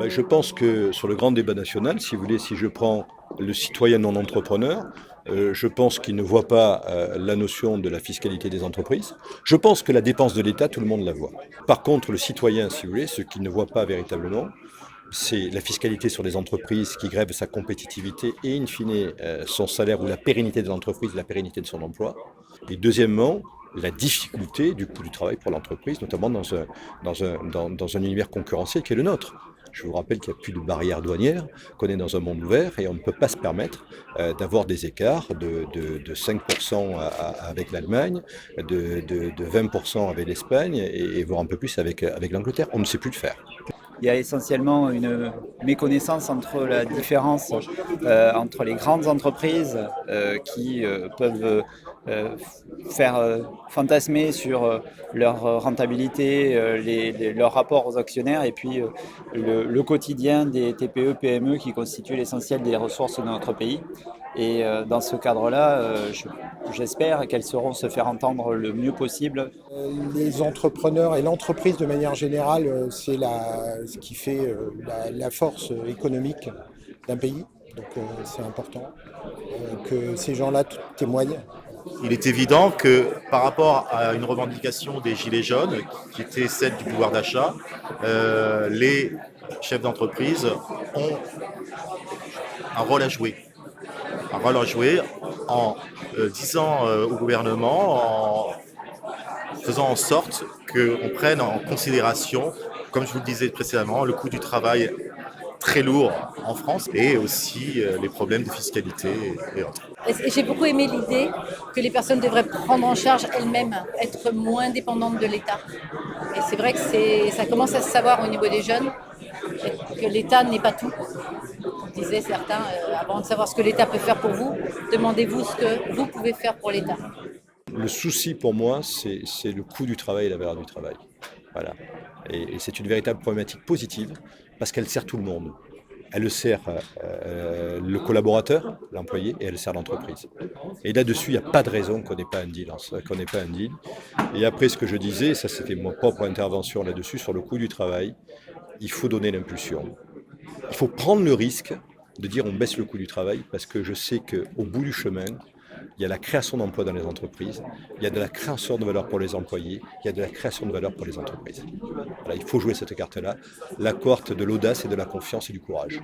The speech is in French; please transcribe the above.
Je pense que sur le grand débat national, si vous voulez, si je prends le citoyen non entrepreneur, je pense qu'il ne voit pas la notion de la fiscalité des entreprises. Je pense que la dépense de l'État, tout le monde la voit. Par contre, le citoyen, si vous voulez, ce qu'il ne voit pas véritablement, c'est la fiscalité sur les entreprises qui grève sa compétitivité et, in fine, son salaire ou la pérennité de l'entreprise, la pérennité de son emploi. Et deuxièmement, la difficulté du coût du travail pour l'entreprise, notamment dans un univers concurrentiel qui est le nôtre. Je vous rappelle qu'il n'y a plus de barrières douanières, qu'on est dans un monde ouvert et on ne peut pas se permettre d'avoir des écarts de 5% avec l'Allemagne, de 20% avec l'Espagne et voire un peu plus avec l'Angleterre. On ne sait plus le faire. Il y a essentiellement une méconnaissance entre la différence entre les grandes entreprises qui peuvent faire fantasmer sur leur rentabilité, leur rapport aux actionnaires et puis le quotidien des TPE, PME qui constituent l'essentiel des ressources de notre pays. Et dans ce cadre-là, j'espère qu'elles sauront se faire entendre le mieux possible. Les entrepreneurs et l'entreprise de manière générale, c'est ce qui fait la force économique d'un pays. Donc c'est important que ces gens-là témoignent. Il est évident que par rapport à une revendication des Gilets jaunes, qui était celle du pouvoir d'achat, les chefs d'entreprise ont un rôle à jouer. Un rôle à jouer en disant au gouvernement, en faisant en sorte qu'on prenne en considération, comme je vous le disais précédemment, le coût du travail très lourd en France et aussi les problèmes de fiscalité et autres. Et j'ai beaucoup aimé l'idée que les personnes devraient prendre en charge elles-mêmes, être moins dépendantes de l'État. Et c'est vrai que ça commence à se savoir au niveau des jeunes, que l'État n'est pas tout. Comme disaient certains, avant de savoir ce que l'État peut faire pour vous, demandez-vous ce que vous pouvez faire pour l'État. Le souci pour moi, c'est le coût du travail et la valeur du travail. Voilà. Et c'est une véritable problématique positive parce qu'elle sert tout le monde. Elle sert le collaborateur, l'employé, et elle sert l'entreprise. Et là-dessus, il n'y a pas de raison qu'on n'ait pas un deal. Et après, ce que je disais, ça c'était ma propre intervention là-dessus, sur le coût du travail, il faut donner l'impulsion. Il faut prendre le risque de dire on baisse le coût du travail parce que je sais qu'au bout du chemin, il y a la création d'emplois dans les entreprises, il y a de la création de valeur pour les employés, il y a de la création de valeur pour les entreprises. Voilà, il faut jouer cette carte-là, la carte de l'audace et de la confiance et du courage.